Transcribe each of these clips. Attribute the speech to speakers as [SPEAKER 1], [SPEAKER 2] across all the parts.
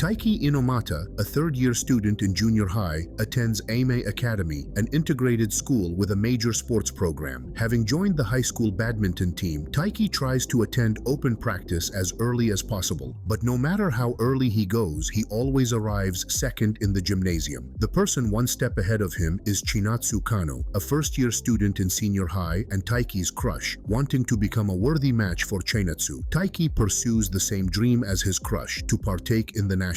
[SPEAKER 1] Taiki Inomata, a third-year student in junior high, attends Ame Academy, an integrated school with a major sports program. Having joined the high school badminton team, Taiki tries to attend open practice as early as possible. But no matter how early he goes, he always arrives second in the gymnasium. The person one step ahead of him is Chinatsu Kano, a first-year student in senior high and Taiki's crush. Wanting to become a worthy match for Chinatsu, Taiki pursues the same dream as his crush, to partake in the nationals.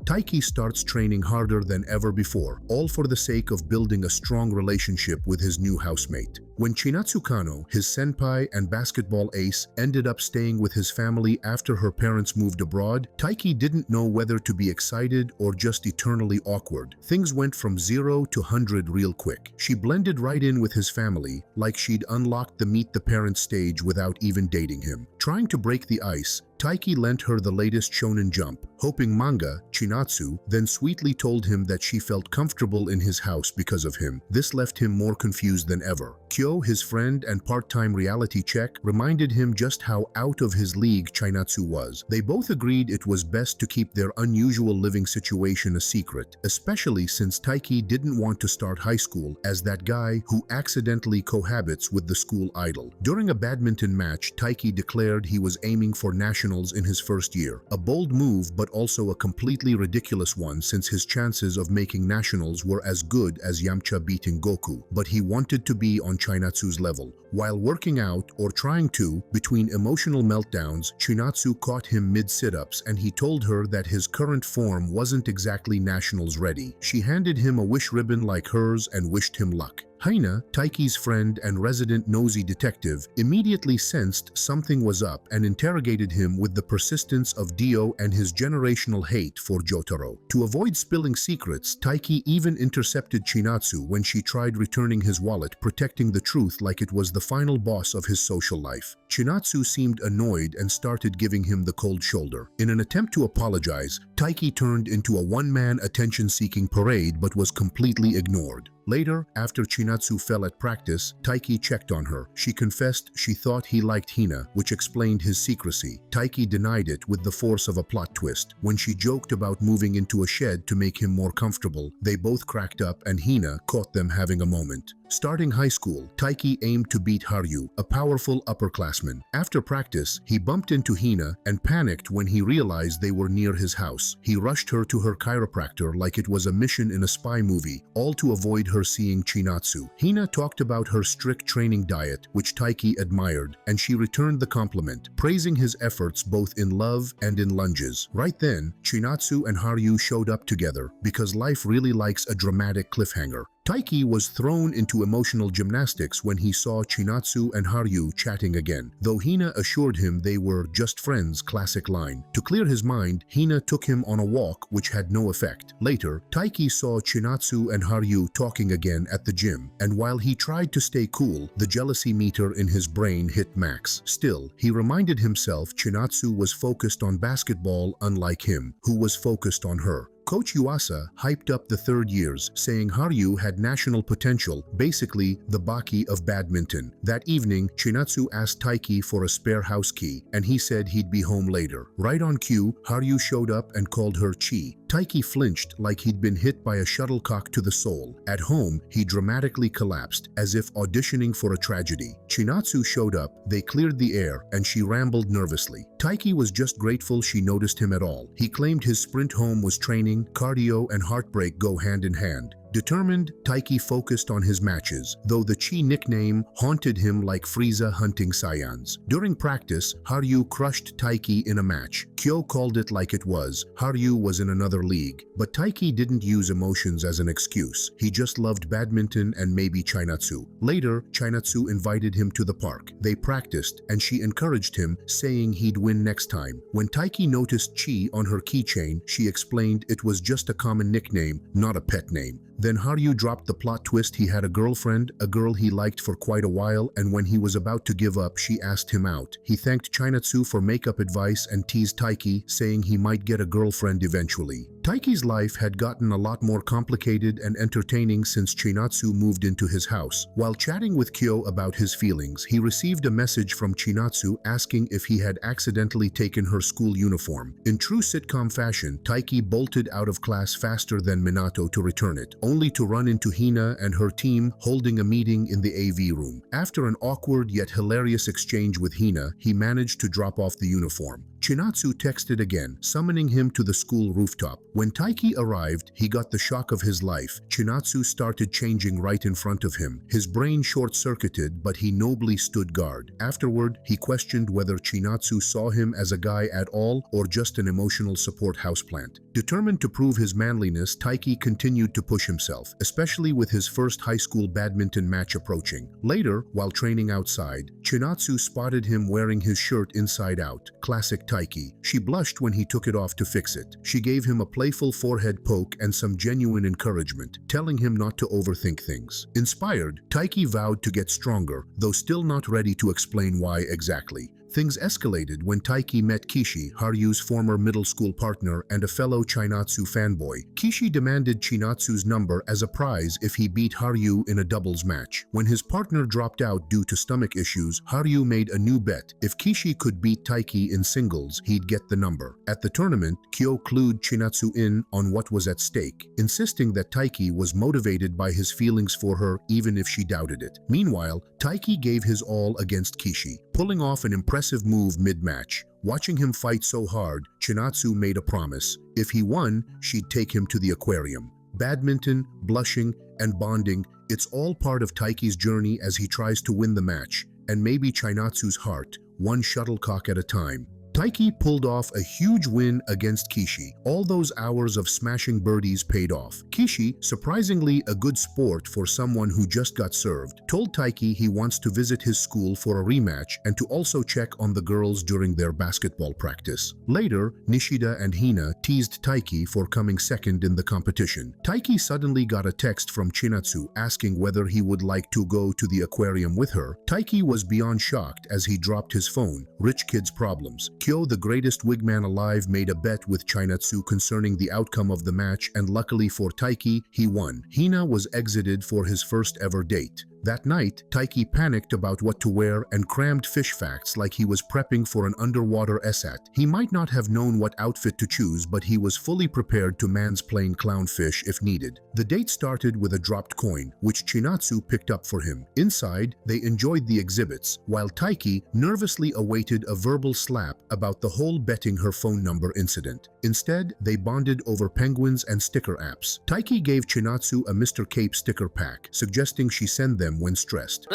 [SPEAKER 1] Taiki starts training harder than ever before, all for the sake of building a strong relationship with his new housemate. When Chinatsu Kano, his senpai and basketball ace, ended up staying with his family after her parents moved abroad, Taiki didn't know whether to be excited or just eternally awkward. Things went from 0 to 100 real quick. She blended right in with his family, like she'd unlocked the meet the parents stage without even dating him. Trying to break the ice, Taiki lent her the latest shonen jump, hoping manga. Chinatsu then sweetly told him that she felt comfortable in his house because of him. This left him more confused than ever. Kyo, his friend and part-time reality check, reminded him just how out of his league Chinatsu was. They both agreed it was best to keep their unusual living situation a secret, especially since Taiki didn't want to start high school as that guy who accidentally cohabits with the school idol. During a badminton match, Taiki declared he was aiming for nationals in his first year. A bold move, but also a completely ridiculous one, since his chances of making nationals were as good as Yamcha beating Goku. But he wanted to be on Chinatsu's level. While working out, or trying to, between emotional meltdowns, Chinatsu caught him mid-sit-ups and he told her that his current form wasn't exactly nationals ready. She handed him a wish ribbon like hers and wished him luck. Hina, Taiki's friend and resident nosy detective, immediately sensed something was up and interrogated him with the persistence of Dio and his generational hate for Jotaro. To avoid spilling secrets, Taiki even intercepted Chinatsu when she tried returning his wallet, protecting the truth like it was the final boss of his social life. Chinatsu seemed annoyed and started giving him the cold shoulder. In an attempt to apologize, Taiki turned into a one-man attention-seeking parade but was completely ignored. Later, after Chinatsu fell at practice, Taiki checked on her. She confessed she thought he liked Hina, which explained his secrecy. Taiki denied it with the force of a plot twist. When she joked about moving into a shed to make him more comfortable, they both cracked up and Hina caught them having a moment. Starting high school, Taiki aimed to beat Haru, a powerful upperclassman. After practice, he bumped into Hina and panicked when he realized they were near his house. He rushed her to her chiropractor like it was a mission in a spy movie, all to avoid her seeing Chinatsu. Hina talked about her strict training diet, which Taiki admired, and she returned the compliment, praising his efforts both in love and in lunges. Right then, Chinatsu and Haru showed up together, because life really likes a dramatic cliffhanger. Taiki was thrown into emotional gymnastics when he saw Chinatsu and Haru chatting again, though Hina assured him they were just friends, classic line. To clear his mind, Hina took him on a walk which had no effect. Later, Taiki saw Chinatsu and Haru talking again at the gym, and while he tried to stay cool, the jealousy meter in his brain hit max. Still, he reminded himself Chinatsu was focused on basketball unlike him, who was focused on her. Coach Yuasa hyped up the third years, saying Haru had national potential, basically the Baki of badminton. That evening, Chinatsu asked Taiki for a spare house key, and he said he'd be home later. Right on cue, Haru showed up and called her Chi. Taiki flinched like he'd been hit by a shuttlecock to the soul. At home, he dramatically collapsed, as if auditioning for a tragedy. Chinatsu showed up, they cleared the air, and she rambled nervously. Taiki was just grateful she noticed him at all. He claimed his sprint home was training, cardio, and heartbreak go hand in hand. Determined, Taiki focused on his matches, though the Chi nickname haunted him like Frieza hunting Saiyans. During practice, Haru crushed Taiki in a match. Kyo called it like it was. Haru was in another league. But Taiki didn't use emotions as an excuse. He just loved badminton and maybe Chinatsu. Later, Chinatsu invited him to the park. They practiced, and she encouraged him, saying he'd win next time. When Taiki noticed Chi on her keychain, she explained it was just a common nickname, not a pet name. Then Haru dropped the plot twist he had a girlfriend, a girl he liked for quite a while, and when he was about to give up, she asked him out. He thanked Chinatsu for makeup advice and teased Taiki, saying he might get a girlfriend eventually. Taiki's life had gotten a lot more complicated and entertaining since Chinatsu moved into his house. While chatting with Kyo about his feelings, he received a message from Chinatsu asking if he had accidentally taken her school uniform. In true sitcom fashion, Taiki bolted out of class faster than Minato to return it, only to run into Hina and her team holding a meeting in the AV room. After an awkward yet hilarious exchange with Hina, he managed to drop off the uniform. Chinatsu texted again, summoning him to the school rooftop. When Taiki arrived, he got the shock of his life. Chinatsu started changing right in front of him. His brain short-circuited, but he nobly stood guard. Afterward, he questioned whether Chinatsu saw him as a guy at all or just an emotional support houseplant. Determined to prove his manliness, Taiki continued to push himself, especially with his first high school badminton match approaching. Later, while training outside, Chinatsu spotted him wearing his shirt inside out. Classic Taiki. She blushed when he took it off to fix it. She gave him a playful forehead poke and some genuine encouragement, telling him not to overthink things. Inspired, Taiki vowed to get stronger, though still not ready to explain why exactly. Things escalated when Taiki met Kishi, Haru's former middle school partner and a fellow Chinatsu fanboy. Kishi demanded Chinatsu's number as a prize if he beat Haru in a doubles match. When his partner dropped out due to stomach issues, Haru made a new bet. If Kishi could beat Taiki in singles, he'd get the number. At the tournament, Kyo clued Chinatsu in on what was at stake, insisting that Taiki was motivated by his feelings for her even if she doubted it. Meanwhile, Taiki gave his all against Kishi, pulling off an impressive move mid-match. Watching him fight so hard, Chinatsu made a promise. If he won, she'd take him to the aquarium. Badminton, blushing, and bonding, it's all part of Taiki's journey as he tries to win the match, and maybe Chinatsu's heart, one shuttlecock at a time. Taiki pulled off a huge win against Kishi. All those hours of smashing birdies paid off. Kishi, surprisingly a good sport for someone who just got served, told Taiki he wants to visit his school for a rematch and to also check on the girls during their basketball practice. Later, Nishida and Hina teased Taiki for coming second in the competition. Taiki suddenly got a text from Chinatsu asking whether he would like to go to the aquarium with her. Taiki was beyond shocked as he dropped his phone. Rich kid's problems. Kyo, the greatest wigman alive, made a bet with Chinatsu concerning the outcome of the match, and luckily for Taiki, he won. Hina was exited for his first ever date. That night, Taiki panicked about what to wear and crammed fish facts like he was prepping for an underwater essay. He might not have known what outfit to choose, but he was fully prepared to mansplain clownfish if needed. The date started with a dropped coin, which Chinatsu picked up for him. Inside, they enjoyed the exhibits, while Taiki nervously awaited a verbal slap about the whole betting her phone number incident. Instead, they bonded over penguins and sticker apps. Taiki gave Chinatsu a Mr. Cape sticker pack, suggesting she send them when stressed.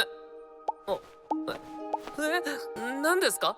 [SPEAKER 2] 何ですか?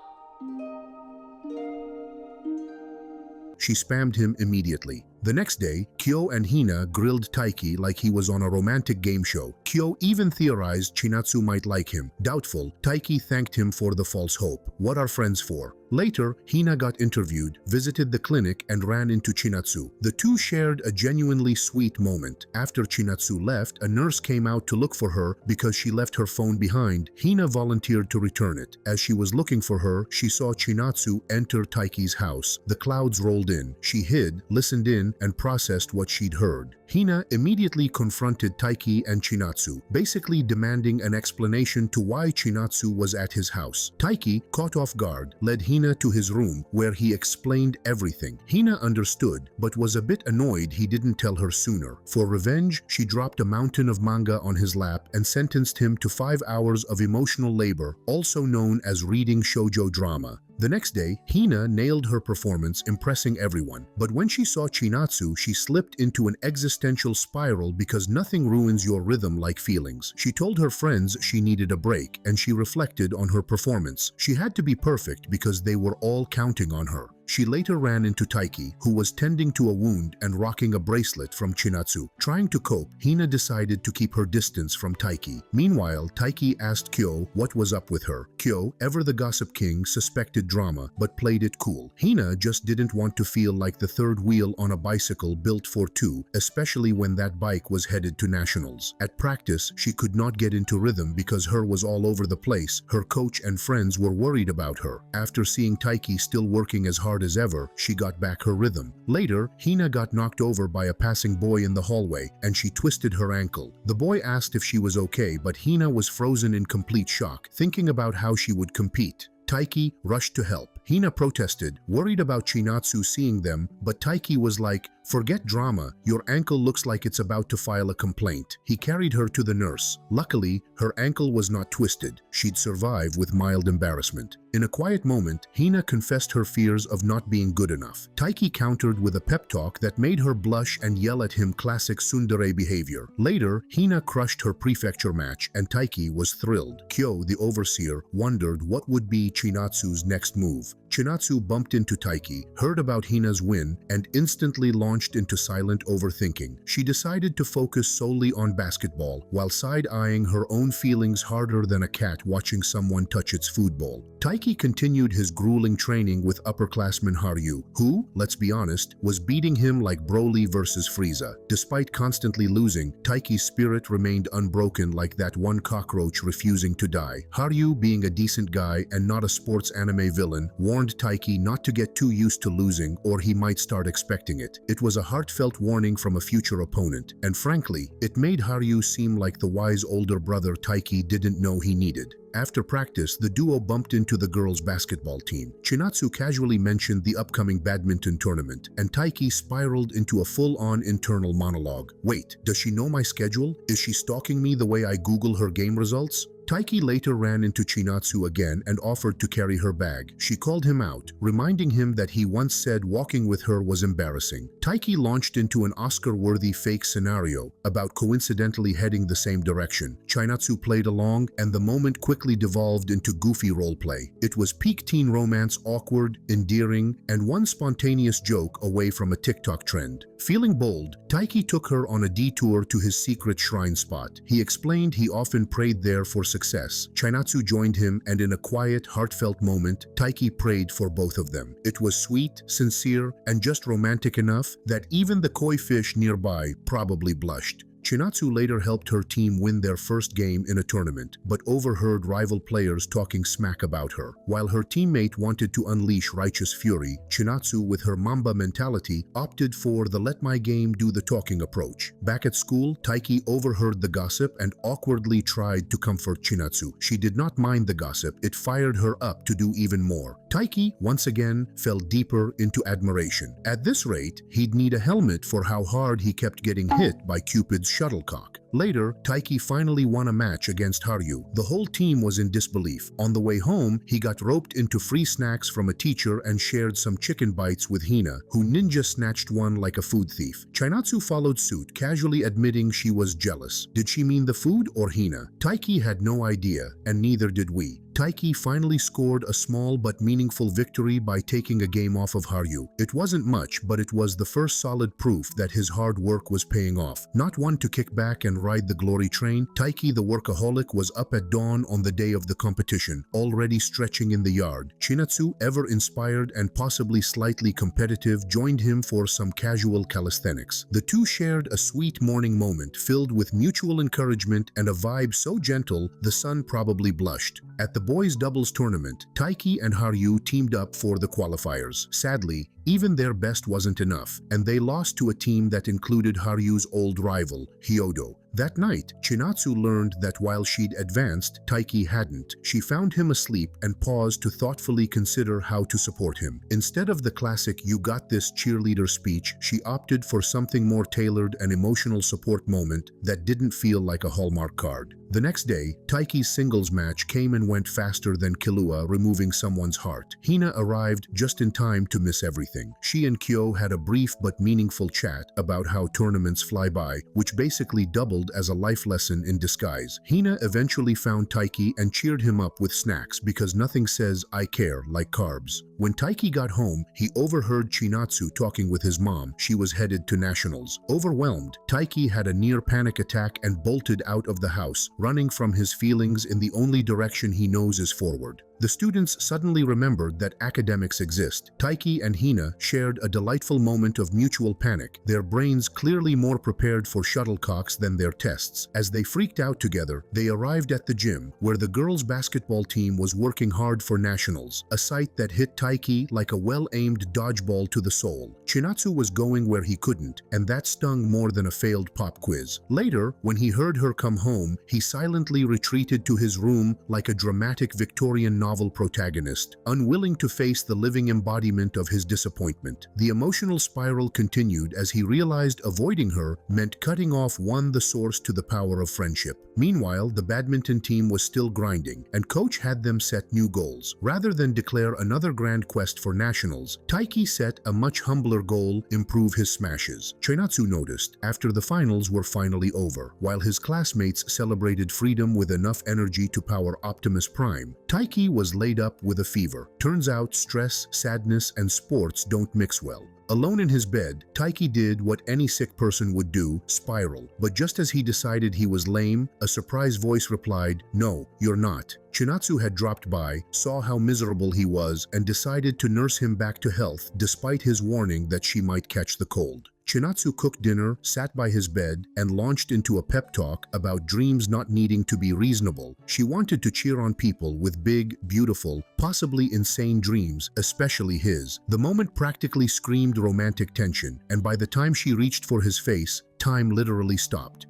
[SPEAKER 1] She spammed him immediately. The next day, Kyo and Hina grilled Taiki like he was on a romantic game show. Kyo even theorized Chinatsu might like him. Doubtful, Taiki thanked him for the false hope. What are friends for? Later, Hina got interviewed, visited the clinic, and ran into Chinatsu. The two shared a genuinely sweet moment. After Chinatsu left, a nurse came out to look for her because she left her phone behind. Hina volunteered to return it. As she was looking for her, she saw Chinatsu enter Taiki's house. The clouds rolled in. She hid, listened in, and processed what she'd heard. Hina immediately confronted Taiki and Chinatsu, basically demanding an explanation to why Chinatsu was at his house. Taiki, caught off guard, led Hina to his room, where he explained everything. Hina understood, but was a bit annoyed he didn't tell her sooner. For revenge, she dropped a mountain of manga on his lap and sentenced him to 5 hours of emotional labor, also known as reading shoujo drama. The next day, Hina nailed her performance, impressing everyone. But when she saw Chinatsu, she slipped into an existential spiral because nothing ruins your rhythm like feelings. She told her friends she needed a break, and she reflected on her performance. She had to be perfect because they were all counting on her. She later ran into Taiki, who was tending to a wound and rocking a bracelet from Chinatsu. Trying to cope, Hina decided to keep her distance from Taiki. Meanwhile, Taiki asked Kyo what was up with her. Kyo, ever the gossip king, suspected drama, but played it cool. Hina just didn't want to feel like the third wheel on a bicycle built for two, especially when that bike was headed to nationals. At practice, she could not get into rhythm because her was all over the place. Her coach and friends were worried about her. After seeing Taiki still working as hard hard as ever, she got back her rhythm. Later, Hina got knocked over by a passing boy in the hallway, and she twisted her ankle. The boy asked if she was okay, but Hina was frozen in complete shock, thinking about how she would compete. Taiki rushed to help. Hina protested, worried about Chinatsu seeing them, but Taiki was like, "Forget drama, your ankle looks like it's about to file a complaint." He carried her to the nurse. Luckily, her ankle was not twisted. She'd survive with mild embarrassment. In a quiet moment, Hina confessed her fears of not being good enough. Taiki countered with a pep talk that made her blush and yell at him, classic tsundere behavior. Later, Hina crushed her prefecture match and Taiki was thrilled. Kyo, the overseer, wondered what would be Chinatsu's next move. Chinatsu bumped into Taiki, heard about Hina's win, and instantly launched into silent overthinking. She decided to focus solely on basketball, while side-eyeing her own feelings harder than a cat watching someone touch its food bowl. Taiki continued his grueling training with upperclassman Haru, who, let's be honest, was beating him like Broly versus Frieza. Despite constantly losing, Taiki's spirit remained unbroken like that one cockroach refusing to die. Haru, being a decent guy and not a sports anime villain, warned Taiki not to get too used to losing or he might start expecting it. It was a heartfelt warning from a future opponent, and frankly, it made Haru seem like the wise older brother Taiki didn't know he needed. After practice, the duo bumped into the girls' basketball team. Chinatsu casually mentioned the upcoming badminton tournament, and Taiki spiraled into a full-on internal monologue. "Wait, does she know my schedule? Is she stalking me the way I Google her game results?" Taiki later ran into Chinatsu again and offered to carry her bag. She called him out, reminding him that he once said walking with her was embarrassing. Taiki launched into an Oscar-worthy fake scenario about coincidentally heading the same direction. Chinatsu played along, and the moment quickly devolved into goofy roleplay. It was peak teen romance, awkward, endearing, and one spontaneous joke away from a TikTok trend. Feeling bold, Taiki took her on a detour to his secret shrine spot. He explained he often prayed there for success. Chinatsu joined him, and in a quiet, heartfelt moment, Taiki prayed for both of them. It was sweet, sincere, and just romantic enough that even the koi fish nearby probably blushed. Chinatsu later helped her team win their first game in a tournament, but overheard rival players talking smack about her. While her teammate wanted to unleash righteous fury, Chinatsu, with her Mamba mentality, opted for the let my game do the talking approach. Back at school, Taiki overheard the gossip and awkwardly tried to comfort Chinatsu. She did not mind the gossip, it fired her up to do even more. Taiki, once again, fell deeper into admiration. At this rate, he'd need a helmet for how hard he kept getting hit by Cupid's shuttlecock. Later, Taiki finally won a match against Haru. The whole team was in disbelief. On the way home, he got roped into free snacks from a teacher and shared some chicken bites with Hina, who ninja snatched one like a food thief. Chinatsu followed suit, casually admitting she was jealous. Did she mean the food or Hina? Taiki had no idea, and neither did we. Taiki finally scored a small but meaningful victory by taking a game off of Haru. It wasn't much, but it was the first solid proof that his hard work was paying off. Not one to kick back and ride the glory train, Taiki the workaholic was up at dawn on the day of the competition, already stretching in the yard. Chinatsu, ever inspired and possibly slightly competitive, joined him for some casual calisthenics. The two shared a sweet morning moment filled with mutual encouragement and a vibe so gentle the sun probably blushed. At the boys' doubles tournament, Taiki and Haru teamed up for the qualifiers. Sadly, even their best wasn't enough, and they lost to a team that included Haru's old rival, Hyodo. That night, Chinatsu learned that while she'd advanced, Taiki hadn't. She found him asleep and paused to thoughtfully consider how to support him. Instead of the classic "you got this" cheerleader speech, she opted for something more tailored, an emotional support moment that didn't feel like a Hallmark card. The next day, Taiki's singles match came and went faster than Killua removing someone's heart. Hina arrived just in time to miss everything. She and Kyo had a brief but meaningful chat about how tournaments fly by, which basically doubled as a life lesson in disguise. Hina eventually found Taiki and cheered him up with snacks because nothing says "I care" like carbs. When Taiki got home, he overheard Chinatsu talking with his mom. She was headed to nationals. Overwhelmed, Taiki had a near panic attack and bolted out of the house, running from his feelings in the only direction he knows is forward. The students suddenly remembered that academics exist. Taiki and Hina shared a delightful moment of mutual panic, their brains clearly more prepared for shuttlecocks than their tests. As they freaked out together, they arrived at the gym, where the girls' basketball team was working hard for nationals, a sight that hit Taiki like a well-aimed dodgeball to the soul. Chinatsu was going where he couldn't, and that stung more than a failed pop quiz. Later, when he heard her come home, he silently retreated to his room like a dramatic Victorian novel protagonist, unwilling to face the living embodiment of his disappointment. The emotional spiral continued as he realized avoiding her meant cutting off the source to the power of friendship. Meanwhile, the badminton team was still grinding, and coach had them set new goals. Rather than declare another grand quest for nationals, Taiki set a much humbler goal: improve his smashes. Chinatsu noticed after the finals were finally over, while his classmates celebrated freedom with enough energy to power Optimus Prime, Taiki was laid up with a fever. Turns out stress, sadness, and sports don't mix well. Alone in his bed, Taiki did what any sick person would do: spiral. But just as he decided he was lame, a surprise voice replied, "No, you're not." Chinatsu had dropped by, saw how miserable he was, and decided to nurse him back to health despite his warning that she might catch the cold. Chinatsu cooked dinner, sat by his bed, and launched into a pep talk about dreams not needing to be reasonable. She wanted to cheer on people with big, beautiful, possibly insane dreams, especially his. The moment practically screamed romantic tension, and by the time she reached for his face, time literally stopped.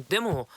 [SPEAKER 2] でも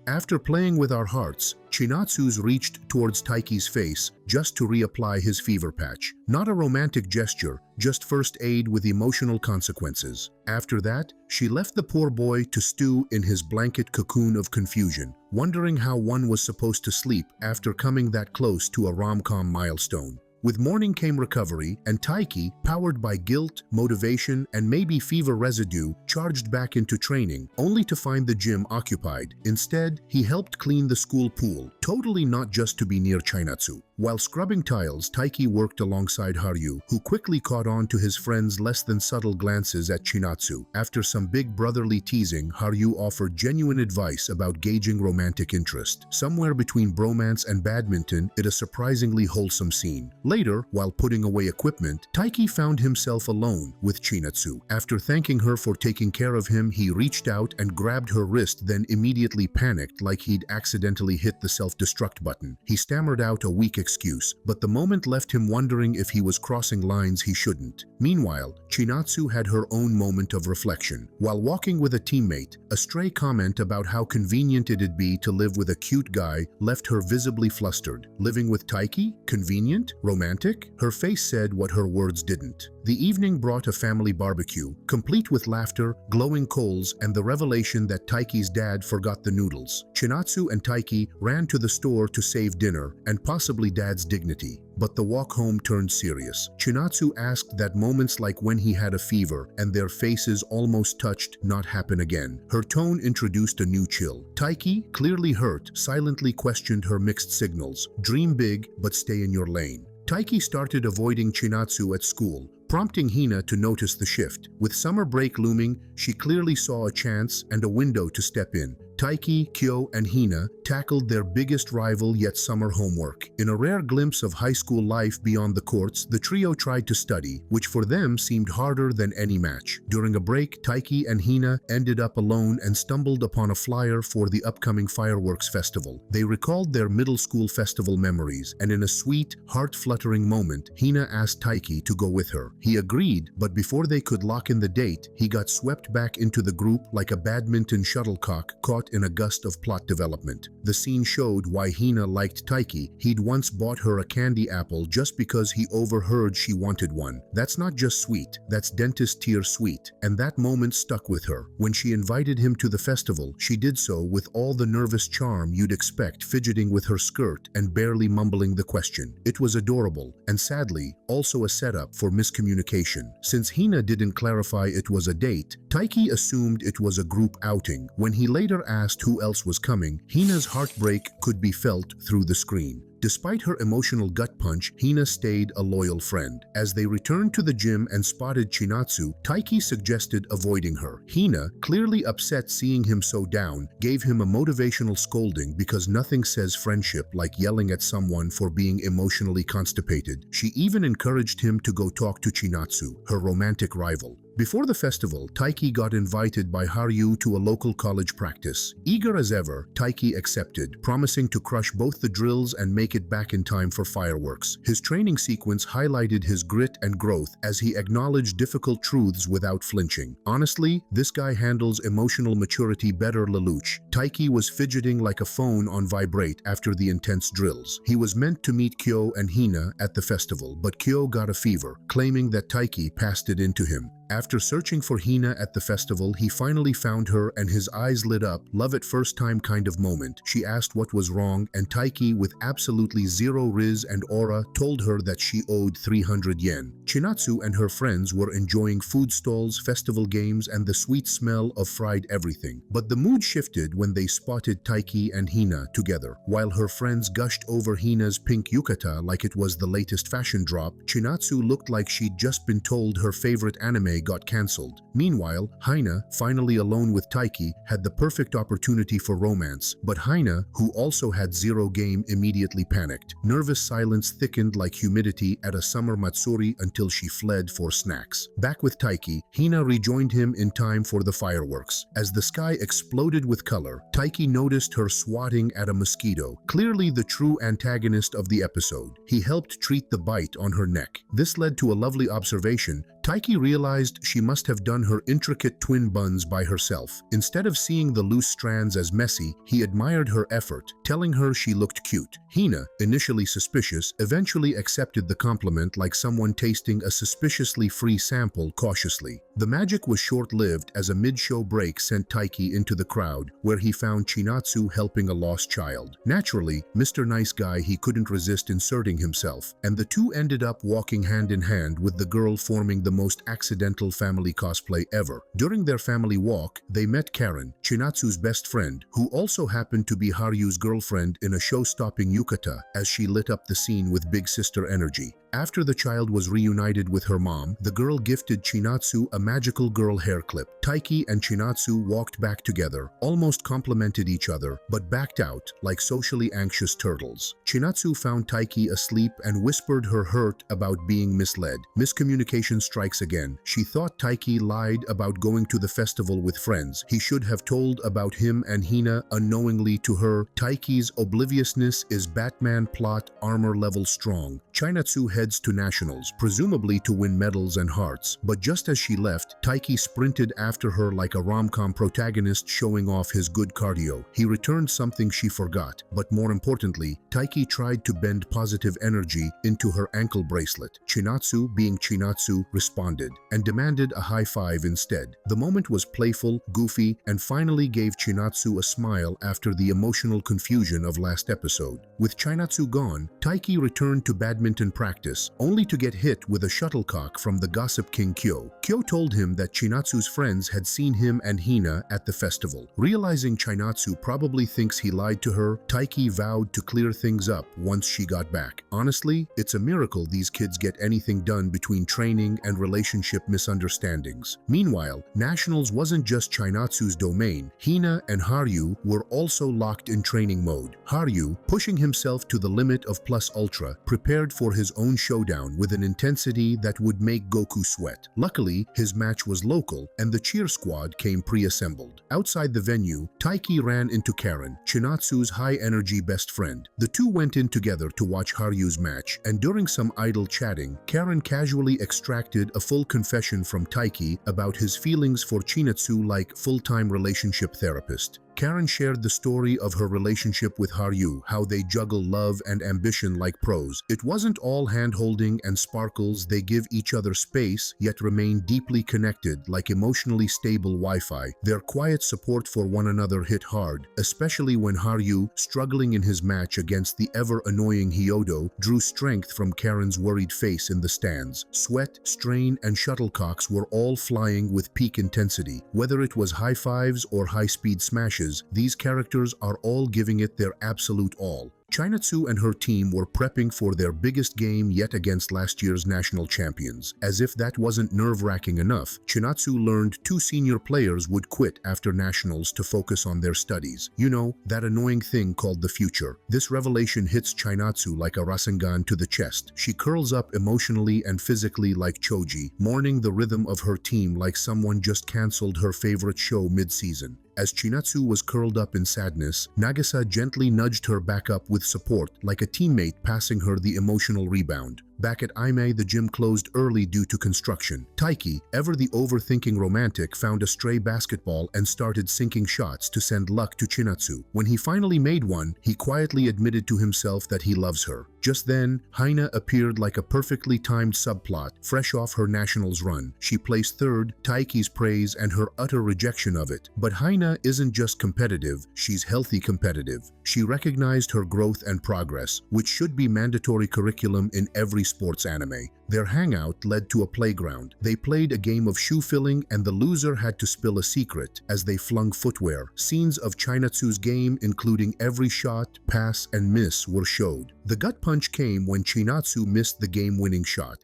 [SPEAKER 1] After playing with our hearts, Chinatsu's reached towards Taiki's face just to reapply his fever patch. Not a romantic gesture, just first aid with emotional consequences. After that, she left the poor boy to stew in his blanket cocoon of confusion, wondering how one was supposed to sleep after coming that close to a rom-com milestone. With morning came recovery, and Taiki, powered by guilt, motivation, and maybe fever residue, charged back into training, only to find the gym occupied. Instead, he helped clean the school pool, totally not just to be near Chinatsu. While scrubbing tiles, Taiki worked alongside Haru, who quickly caught on to his friend's less than subtle glances at Chinatsu. After some big brotherly teasing, Haru offered genuine advice about gauging romantic interest. Somewhere between bromance and badminton, it a surprisingly wholesome scene. Later, while putting away equipment, Taiki found himself alone with Chinatsu. After thanking her for taking care of him, he reached out and grabbed her wrist, then immediately panicked like he'd accidentally hit the self-destruct button. He stammered out a weak excuse, but the moment left him wondering if he was crossing lines he shouldn't. Meanwhile, Chinatsu had her own moment of reflection. While walking with a teammate, a stray comment about how convenient it'd be to live with a cute guy left her visibly flustered. Living with Taiki? Convenient? Romantic? Her face said what her words didn't. The evening brought a family barbecue, complete with laughter, glowing coals, and the revelation that Taiki's dad forgot the noodles. Chinatsu and Taiki ran to the store to save dinner, and possibly dad's dignity. But the walk home turned serious. Chinatsu asked that moments like when he had a fever and their faces almost touched not happen again. Her tone introduced a new chill. Taiki, clearly hurt, silently questioned her mixed signals. Dream big, but stay in your lane. Taiki started avoiding Chinatsu at school, prompting Hina to notice the shift. With summer break looming, she clearly saw a chance and a window to step in. Taiki, Kyo, and Hina tackled their biggest rival yet summer homework. In a rare glimpse of high school life beyond the courts, the trio tried to study, which for them seemed harder than any match. During a break, Taiki and Hina ended up alone and stumbled upon a flyer for the upcoming fireworks festival. They recalled their middle school festival memories, and in a sweet, heart-fluttering moment, Hina asked Taiki to go with her. He agreed, but before they could lock in the date, he got swept back into the group like a badminton shuttlecock caught in a gust of plot development. The scene showed why Hina liked Taiki. He'd once bought her a candy apple just because he overheard she wanted one. That's not just sweet, that's dentist tier sweet. And that moment stuck with her. When she invited him to the festival, she did so with all the nervous charm you'd expect, fidgeting with her skirt and barely mumbling the question. It was adorable, and sadly, also a setup for miscommunication. Since Hina didn't clarify it was a date, Taiki assumed it was a group outing. When he later asked who else was coming, Hina's heartbreak could be felt through the screen. Despite her emotional gut punch, Hina stayed a loyal friend. As they returned to the gym and spotted Chinatsu, Taiki suggested avoiding her. Hina, clearly upset seeing him so down, gave him a motivational scolding because nothing says friendship like yelling at someone for being emotionally constipated. She even encouraged him to go talk to Chinatsu, her romantic rival. Before the festival, Taiki got invited by Haru to a local college practice. Eager as ever, Taiki accepted, promising to crush both the drills and make it back in time for fireworks. His training sequence highlighted his grit and growth as he acknowledged difficult truths without flinching. Honestly, this guy handles emotional maturity better Lelouch. Taiki was fidgeting like a phone on vibrate after the intense drills. He was meant to meet Kyo and Hina at the festival, but Kyo got a fever, claiming that Taiki passed it into him. After searching for Hina at the festival, he finally found her and his eyes lit up, love at first time kind of moment. She asked what was wrong and Taiki, with absolutely zero riz and aura, told her that she owed 300 yen. Chinatsu and her friends were enjoying food stalls, festival games, and the sweet smell of fried everything. But the mood shifted when they spotted Taiki and Hina together. While her friends gushed over Hina's pink yukata like it was the latest fashion drop, Chinatsu looked like she'd just been told her favorite anime got cancelled. Meanwhile, Hina, finally alone with Taiki, had the perfect opportunity for romance, but Hina, who also had zero game, immediately panicked. Nervous silence thickened like humidity at a summer matsuri until she fled for snacks. Back with Taiki, Hina rejoined him in time for the fireworks. As the sky exploded with color, Taiki noticed her swatting at a mosquito, clearly the true antagonist of the episode. He helped treat the bite on her neck. This led to a lovely observation. Taiki realized she must have done her intricate twin buns by herself. Instead of seeing the loose strands as messy, he admired her effort, telling her she looked cute. Hina, initially suspicious, eventually accepted the compliment like someone tasting a suspiciously free sample cautiously. The magic was short-lived as a mid-show break sent Taiki into the crowd, where he found Chinatsu helping a lost child. Naturally, Mr. Nice Guy, he couldn't resist inserting himself, and the two ended up walking hand in hand with the girl forming the most accidental family cosplay ever. During their family walk, they met Karen, Chinatsu's best friend, who also happened to be Haru's girlfriend in a show-stopping yukata, as she lit up the scene with big sister energy. After the child was reunited with her mom, the girl gifted Chinatsu a magical girl hair clip. Taiki and Chinatsu walked back together, almost complimented each other, but backed out like socially anxious turtles. Chinatsu found Taiki asleep and whispered her hurt about being misled. Miscommunication strikes again. She thought Taiki lied about going to the festival with friends. He should have told about him and Hina unknowingly to her. Taiki's obliviousness is Batman plot armor level strong. Chinatsu heads to nationals, presumably to win medals and hearts, but just as she left, Taiki sprinted after her like a rom-com protagonist showing off his good cardio. He returned something she forgot, but more importantly, Taiki tried to bend positive energy into her ankle bracelet. Chinatsu, being Chinatsu, responded and demanded a high five instead. The moment was playful, goofy, and finally gave Chinatsu a smile after the emotional confusion of last episode. With Chinatsu gone, Taiki returned to badminton practice, only to get hit with a shuttlecock from the gossip king Kyo. Kyo told him that Chinatsu's friends had seen him and Hina at the festival. Realizing Chinatsu probably thinks he lied to her, Taiki vowed to clear things up once she got back. Honestly, it's a miracle these kids get anything done between training and relationship misunderstandings. Meanwhile, nationals wasn't just Chinatsu's domain. Hina and Haru were also locked in training mode. Haru, pushing himself to the limit of plus ultra, prepared for his own showdown with an intensity that would make Goku sweat. Luckily, his match was local and the cheer squad came pre-assembled. Outside the venue, Taiki ran into Karen, Chinatsu's high-energy best friend. The two went in together to watch Haru's match, and during some idle chatting, Karen casually extracted a full confession from Taiki about his feelings for Chinatsu like full-time relationship therapist. Karen shared the story of her relationship with Haru, how they juggle love and ambition like pros. It wasn't all hand-holding and sparkles. They give each other space, yet remain deeply connected like emotionally stable Wi-Fi. Their quiet support for one another hit hard, especially when Haru, struggling in his match against the ever-annoying Hyodo, drew strength from Karen's worried face in the stands. Sweat, strain, and shuttlecocks were all flying with peak intensity. Whether it was high fives or high-speed smashes, these characters are all giving it their absolute all. Chinatsu and her team were prepping for their biggest game yet against last year's national champions. As if that wasn't nerve-wracking enough, Chinatsu learned 2 senior players would quit after nationals to focus on their studies. You know, that annoying thing called the future. This revelation hits Chinatsu like a Rasengan to the chest. She curls up emotionally and physically like Choji, mourning the rhythm of her team like someone just cancelled her favorite show mid-season. As Chinatsu was curled up in sadness, Nagisa gently nudged her back up with support, like a teammate passing her the emotional rebound. Back at Aime, the gym closed early due to construction. Taiki, ever the overthinking romantic, found a stray basketball and started sinking shots to send luck to Chinatsu. When he finally made one, he quietly admitted to himself that he loves her. Just then, Hina appeared like a perfectly timed subplot, fresh off her nationals run. She placed third, Taiki's praise and her utter rejection of it. But Hina isn't just competitive, she's healthy competitive. She recognized her growth and progress, which should be mandatory curriculum in every sports anime. Their hangout led to a playground. They played a game of shoe filling and the loser had to spill a secret as they flung footwear. Scenes of Chinatsu's game, including every shot, pass, and miss, were showed. The gut punch came when Chinatsu missed the game-winning shot.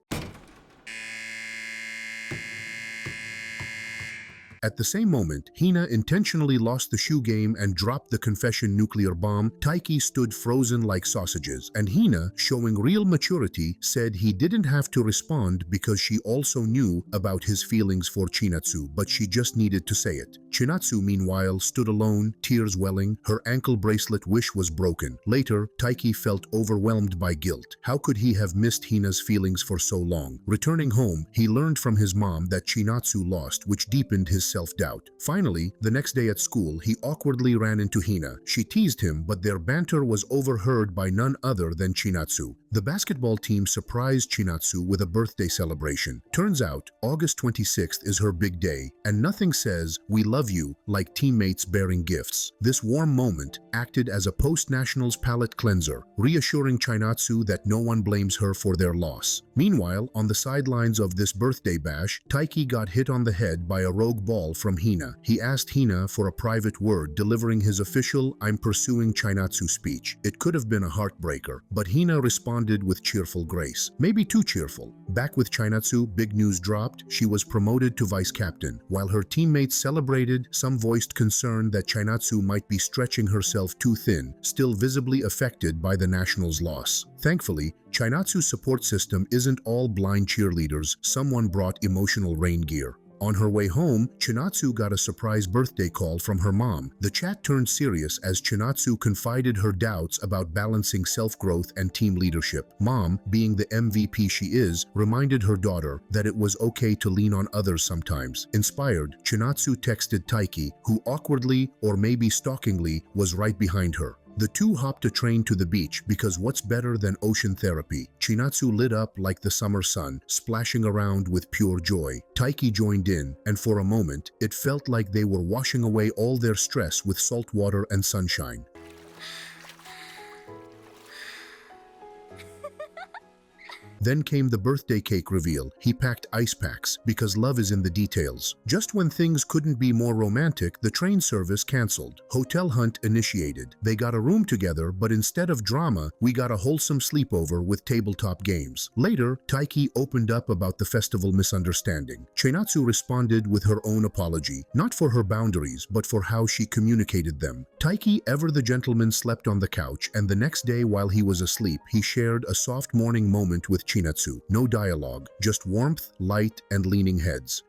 [SPEAKER 1] At the same moment, Hina intentionally lost the shoe game and dropped the confession nuclear bomb. Taiki stood frozen like sausages, and Hina, showing real maturity, said he didn't have to respond because she also knew about his feelings for Chinatsu, but she just needed to say it. Chinatsu, meanwhile, stood alone, tears welling. Her ankle bracelet wish was broken. Later, Taiki felt overwhelmed by guilt. How could he have missed Hina's feelings for so long? Returning home, he learned from his mom that Chinatsu lost, which deepened his self-doubt. Finally, the next day at school, he awkwardly ran into Hina. She teased him, but their banter was overheard by none other than Chinatsu. The basketball team surprised Chinatsu with a birthday celebration. Turns out, August 26th is her big day, and nothing says, "We love you," like teammates bearing gifts. This warm moment acted as a post-nationals palate cleanser, reassuring Chinatsu that no one blames her for their loss. Meanwhile, on the sidelines of this birthday bash, Taiki got hit on the head by a rogue ball from Hina. He asked Hina for a private word, delivering his official "I'm pursuing Chinatsu" speech. It could have been a heartbreaker, but Hina responded with cheerful grace. Maybe too cheerful. Back with Chinatsu, big news dropped. She was promoted to vice captain. While her teammates celebrated, some voiced concern that Chinatsu might be stretching herself too thin, still visibly affected by the nationals' loss. Thankfully, Chinatsu's support system isn't all blind cheerleaders. Someone brought emotional rain gear. On her way home, Chinatsu got a surprise birthday call from her mom. The chat turned serious as Chinatsu confided her doubts about balancing self-growth and team leadership. Mom, being the MVP she is, reminded her daughter that it was okay to lean on others sometimes. Inspired, Chinatsu texted Taiki, who awkwardly, or maybe stalkingly, was right behind her. The two hopped a train to the beach because what's better than ocean therapy? Chinatsu lit up like the summer sun, splashing around with pure joy. Taiki joined in, and for a moment, it felt like they were washing away all their stress with salt water and sunshine. Then came the birthday cake reveal. He packed ice packs because love is in the details. Just when things couldn't be more romantic, the train service canceled. Hotel hunt initiated. They got a room together, but instead of drama, we got a wholesome sleepover with tabletop games. Later, Taiki opened up about the festival misunderstanding. Chinatsu responded with her own apology, not for her boundaries, but for how she communicated them. Taiki, ever the gentleman, slept on the couch, and the next day while he was asleep, he shared a soft morning moment with Chinatsu. No dialogue, just warmth, light, and leaning heads.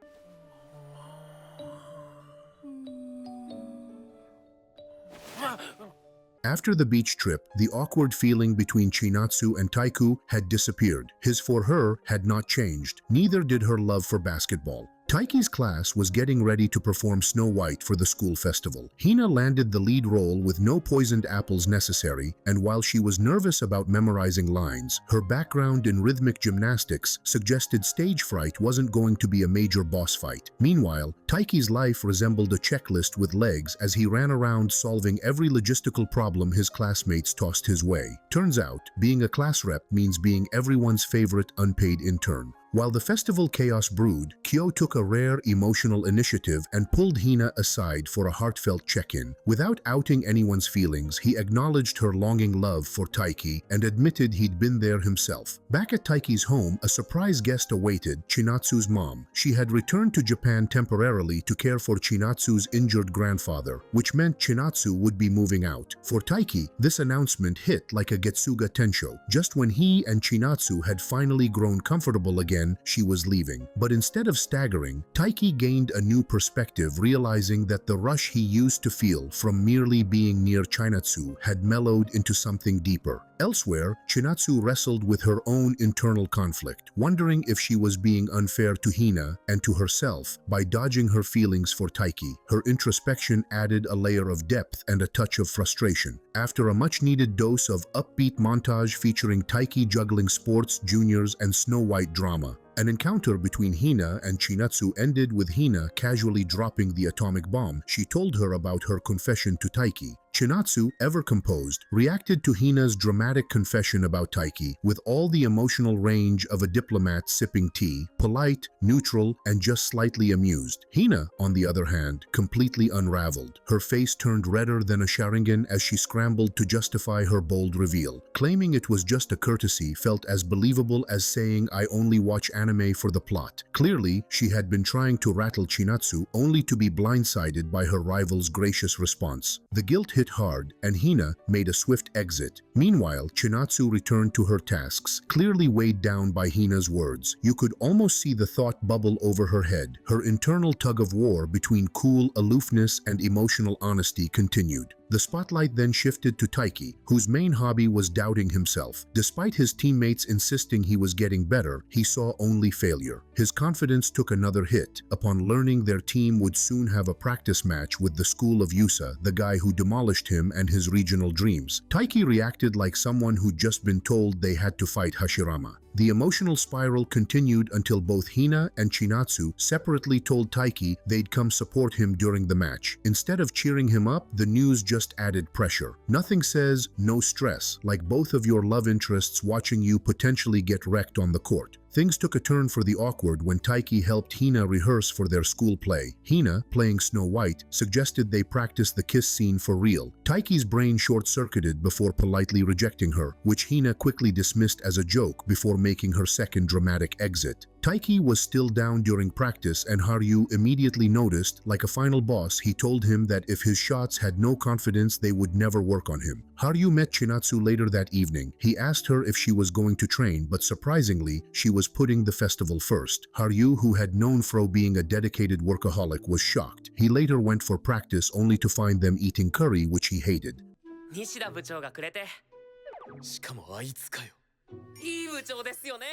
[SPEAKER 1] After the beach trip, the awkward feeling between Chinatsu and Taiki had disappeared. His for her had not changed. Neither did her love for basketball. Taiki's class was getting ready to perform Snow White for the school festival. Hina landed the lead role with no poisoned apples necessary, and while she was nervous about memorizing lines, her background in rhythmic gymnastics suggested stage fright wasn't going to be a major boss fight. Meanwhile, Taiki's life resembled a checklist with legs as he ran around solving every logistical problem his classmates tossed his way. Turns out, being a class rep means being everyone's favorite unpaid intern. While the festival chaos brewed, Kyo took a rare emotional initiative and pulled Hina aside for a heartfelt check-in. Without outing anyone's feelings, he acknowledged her longing love for Taiki and admitted he'd been there himself. Back at Taiki's home, a surprise guest awaited, Chinatsu's mom. She had returned to Japan temporarily to care for Chinatsu's injured grandfather, which meant Chinatsu would be moving out. For Taiki, this announcement hit like a Getsuga Tensho. Just when he and Chinatsu had finally grown comfortable again, she was leaving. But instead of staggering, Taiki gained a new perspective, realizing that the rush he used to feel from merely being near Chinatsu had mellowed into something deeper. Elsewhere, Chinatsu wrestled with her own internal conflict, wondering if she was being unfair to Hina and to herself by dodging her feelings for Taiki. Her introspection added a layer of depth and a touch of frustration. After a much-needed dose of upbeat montage featuring Taiki juggling sports, juniors, and Snow White drama, an encounter between Hina and Chinatsu ended with Hina casually dropping the atomic bomb. She told her about her confession to Taiki. Chinatsu, ever composed, reacted to Hina's dramatic confession about Taiki with all the emotional range of a diplomat sipping tea, polite, neutral, and just slightly amused. Hina, on the other hand, completely unraveled. Her face turned redder than a Sharingan as she scrambled to justify her bold reveal. Claiming it was just a courtesy felt as believable as saying, "I only watch anime for the plot." Clearly, she had been trying to rattle Chinatsu only to be blindsided by her rival's gracious response. The guilt hit hard, and Hina made a swift exit. Meanwhile, Chinatsu returned to her tasks, clearly weighed down by Hina's words. You could almost see the thought bubble over her head. Her internal tug-of-war between cool aloofness and emotional honesty continued. The spotlight then shifted to Taiki, whose main hobby was doubting himself. Despite his teammates insisting he was getting better, he saw only failure. His confidence took another hit upon learning their team would soon have a practice match with the school of Yusa, the guy who demolished him and his regional dreams. Taiki reacted like someone who'd just been told they had to fight Hashirama. The emotional spiral continued until both Hina and Chinatsu separately told Taiki they'd come support him during the match. Instead of cheering him up, the news just added pressure. Nothing says no stress like both of your love interests watching you potentially get wrecked on the court. Things took a turn for the awkward when Taiki helped Hina rehearse for their school play. Hina, playing Snow White, suggested they practice the kiss scene for real. Taiki's brain short-circuited before politely rejecting her, which Hina quickly dismissed as a joke before making her second dramatic exit. Taiki was still down during practice, and Haru immediately noticed. Like a final boss, he told him that if his shots had no confidence, they would never work on him. Haru met Chinatsu later that evening. He asked her if she was going to train, but surprisingly, she was putting the festival first. Haru, who had known Fro being a dedicated workaholic, was shocked. He later went for practice only to find them eating curry, which he hated.
[SPEAKER 2] 西田部長がくれて
[SPEAKER 3] しかもあいつかよ。
[SPEAKER 2] いい部長ですよね。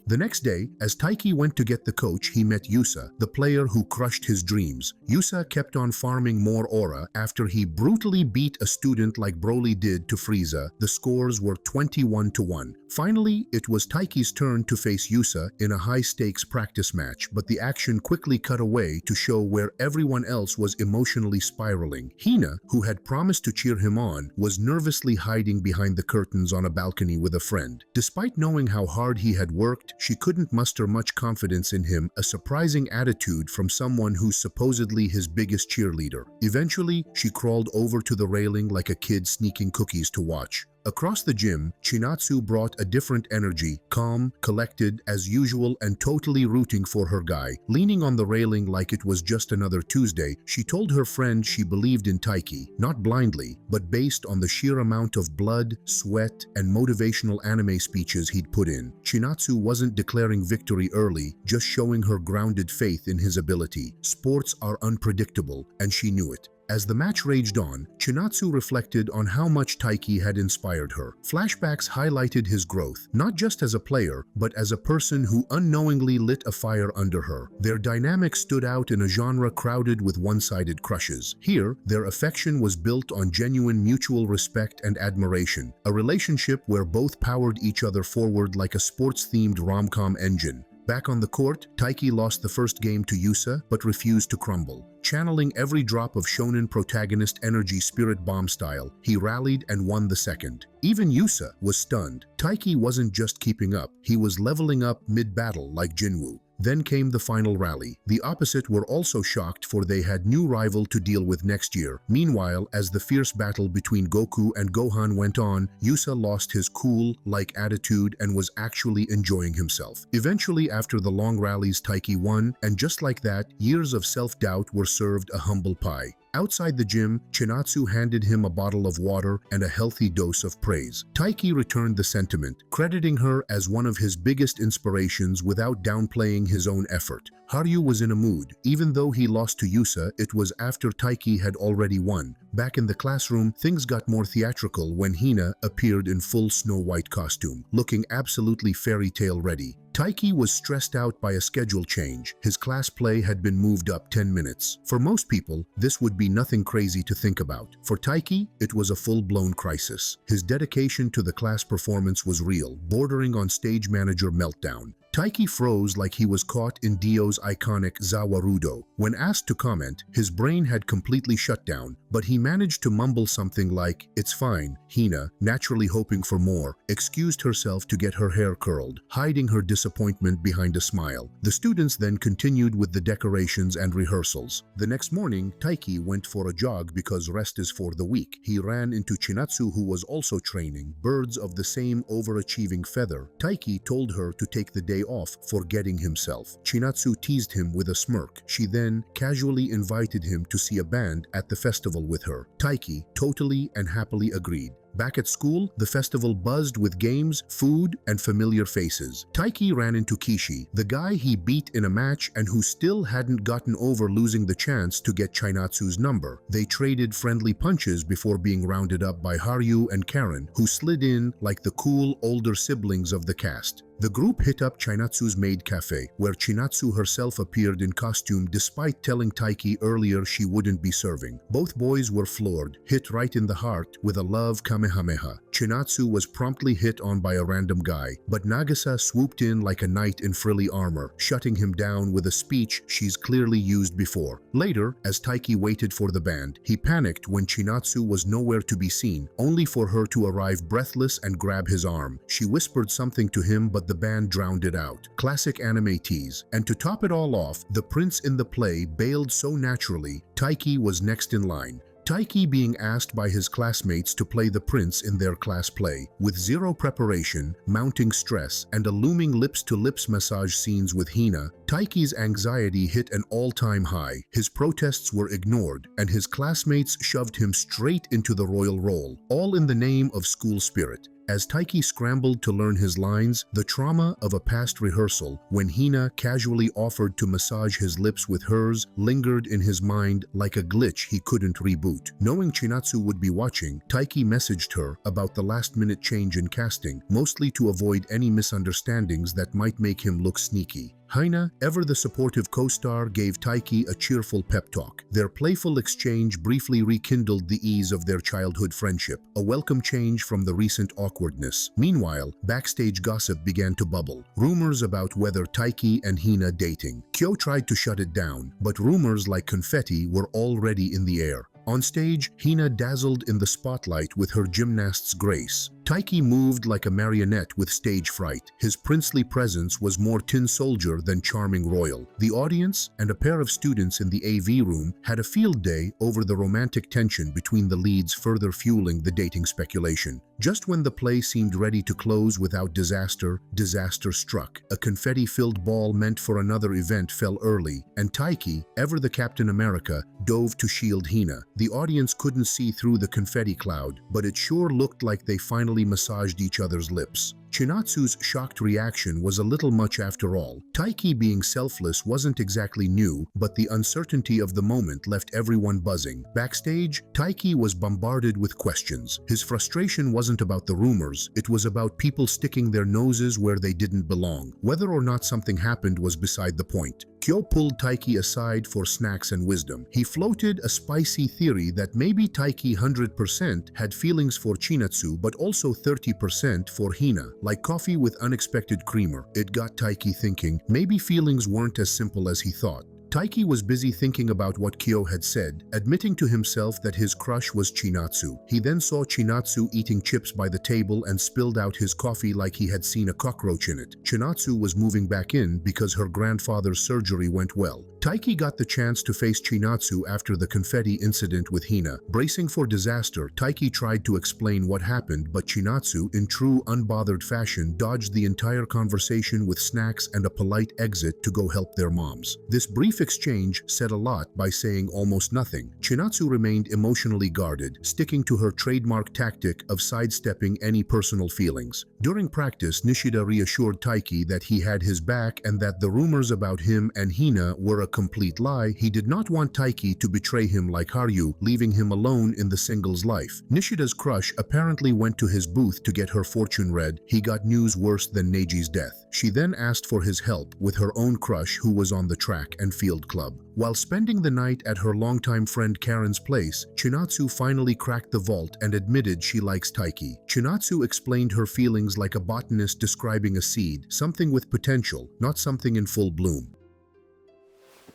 [SPEAKER 1] The next day, as Taiki went to get the coach, he met Yusa, the player who crushed his dreams. Yusa kept on farming more aura after he brutally beat a student like Broly did to Frieza. The scores were 21-1. Finally, it was Taiki's turn to face Yusa in a high-stakes practice match, but the action quickly cut away to show where everyone else was emotionally spiraling. Hina, who had promised to cheer him on, was nervously hiding behind the curtains on a balcony with a friend. Despite knowing how hard he had worked, she couldn't muster much confidence in him, a surprising attitude from someone who's supposedly his biggest cheerleader. Eventually, she crawled over to the railing like a kid sneaking cookies to watch. Across the gym, Chinatsu brought a different energy, calm, collected, as usual, and totally rooting for her guy. Leaning on the railing like it was just another Tuesday, she told her friend she believed in Taiki, not blindly, but based on the sheer amount of blood, sweat, and motivational anime speeches he'd put in. Chinatsu wasn't declaring victory early, just showing her grounded faith in his ability. Sports are unpredictable, and she knew it. As the match raged on, Chinatsu reflected on how much Taiki had inspired her. Flashbacks highlighted his growth, not just as a player, but as a person who unknowingly lit a fire under her. Their dynamic stood out in a genre crowded with one-sided crushes. Here, their affection was built on genuine mutual respect and admiration, a relationship where both powered each other forward like a sports-themed rom-com engine. Back on the court, Taiki lost the first game to Yusa, but refused to crumble. Channeling every drop of shonen protagonist energy spirit bomb style, he rallied and won the second. Even Yusa was stunned. Taiki wasn't just keeping up, he was leveling up mid-battle like Jinwoo. Then came the final rally. The opposite were also shocked, for they had new rival to deal with next year. Meanwhile, as the fierce battle between Goku and Gohan went on, Yusa lost his cool-like attitude and was actually enjoying himself. Eventually, after the long rallies, Taiki won, and just like that, years of self-doubt were served a humble pie. Outside the gym, Chinatsu handed him a bottle of water and a healthy dose of praise. Taiki returned the sentiment, crediting her as one of his biggest inspirations without downplaying his own effort. Haru was in a mood. Even though he lost to Yusa, it was after Taiki had already won. Back in the classroom, things got more theatrical when Hina appeared in full Snow White costume, looking absolutely fairy tale ready. Taiki was stressed out by a schedule change. His class play had been moved up 10 minutes. For most people, this would be nothing crazy to think about. For Taiki, it was a full-blown crisis. His dedication to the class performance was real, bordering on stage manager meltdown. Taiki froze like he was caught in Dio's iconic Zawarudo. When asked to comment, his brain had completely shut down, but he managed to mumble something like, "It's fine." Hina, naturally hoping for more, excused herself to get her hair curled, hiding her disappointment behind a smile. The students then continued with the decorations and rehearsals. The next morning, Taiki went for a jog because rest is for the weak. He ran into Chinatsu, who was also training, birds of the same overachieving feather. Taiki told her to take the day off, forgetting himself. Chinatsu teased him with a smirk. She then casually invited him to see a band at the festival with her. Taiki totally and happily agreed. Back at school, the festival buzzed with games, food, and familiar faces. Taiki ran into Kishi, the guy he beat in a match and who still hadn't gotten over losing the chance to get Chinatsu's number. They traded friendly punches before being rounded up by Haru and Karen, who slid in like the cool older siblings of the cast. The group hit up Chinatsu's maid cafe, where Chinatsu herself appeared in costume despite telling Taiki earlier she wouldn't be serving. Both boys were floored, hit right in the heart with a love kamehameha. Chinatsu was promptly hit on by a random guy, but Nagisa swooped in like a knight in frilly armor, shutting him down with a speech she's clearly used before. Later, as Taiki waited for the band, he panicked when Chinatsu was nowhere to be seen, only for her to arrive breathless and grab his arm. She whispered something to him, but the band drowned it out. Classic anime tease. And to top it all off, the prince in the play bailed so naturally, Taiki was next in line. Taiki being asked by his classmates to play the prince in their class play. With zero preparation, mounting stress, and a looming lips-to-lips massage scenes with Hina, Taiki's anxiety hit an all-time high. His protests were ignored, and his classmates shoved him straight into the royal role, all in the name of school spirit. As Taiki scrambled to learn his lines, the trauma of a past rehearsal, when Hina casually offered to massage his lips with hers, lingered in his mind like a glitch he couldn't reboot. Knowing Chinatsu would be watching, Taiki messaged her about the last-minute change in casting, mostly to avoid any misunderstandings that might make him look sneaky. Hina, ever the supportive co-star, gave Taiki a cheerful pep talk. Their playful exchange briefly rekindled the ease of their childhood friendship, a welcome change from the recent awkwardness. Meanwhile, backstage gossip began to bubble. Rumors about whether Taiki and Hina dating. Kyo tried to shut it down, but rumors like confetti were already in the air. On stage, Hina dazzled in the spotlight with her gymnast's grace. Taiki moved like a marionette with stage fright. His princely presence was more tin soldier than charming royal. The audience and a pair of students in the AV room had a field day over the romantic tension between the leads, further fueling the dating speculation. Just when the play seemed ready to close without disaster, disaster struck. A confetti-filled ball meant for another event fell early, and Taiki, ever the Captain America, dove to shield Hina. The audience couldn't see through the confetti cloud, but it sure looked like they finally massaged each other's lips. Chinatsu's shocked reaction was a little much after all. Taiki being selfless wasn't exactly new, but the uncertainty of the moment left everyone buzzing. Backstage, Taiki was bombarded with questions. His frustration wasn't about the rumors, it was about people sticking their noses where they didn't belong. Whether or not something happened was beside the point. Kyo pulled Taiki aside for snacks and wisdom. He floated a spicy theory that maybe Taiki 100% had feelings for Chinatsu but also 30% for Hina, like coffee with unexpected creamer. It got Taiki thinking maybe feelings weren't as simple as he thought. Taiki was busy thinking about what Kyo had said, admitting to himself that his crush was Chinatsu. He then saw Chinatsu eating chips by the table and spilled out his coffee like he had seen a cockroach in it. Chinatsu was moving back in because her grandfather's surgery went well. Taiki got the chance to face Chinatsu after the confetti incident with Hina. Bracing for disaster, Taiki tried to explain what happened, but Chinatsu, in true unbothered fashion, dodged the entire conversation with snacks and a polite exit to go help their moms. This brief exchange said a lot by saying almost nothing. Chinatsu remained emotionally guarded, sticking to her trademark tactic of sidestepping any personal feelings. During practice, Nishida reassured Taiki that he had his back and that the rumors about him and Hina were a complete lie. He did not want Taiki to betray him like Haru, leaving him alone in the singles life. Nishida's crush apparently went to his booth to get her fortune read. He got news worse than Neiji's death. She then asked for his help with her own crush who was on the track and field club. While spending the night at her longtime friend Karen's place, Chinatsu finally cracked the vault and admitted she likes Taiki. Chinatsu explained her feelings like a botanist describing a seed, something with potential, not something in full bloom.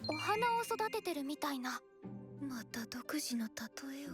[SPEAKER 4] お花を育ててるみたいな。また独自の例えを。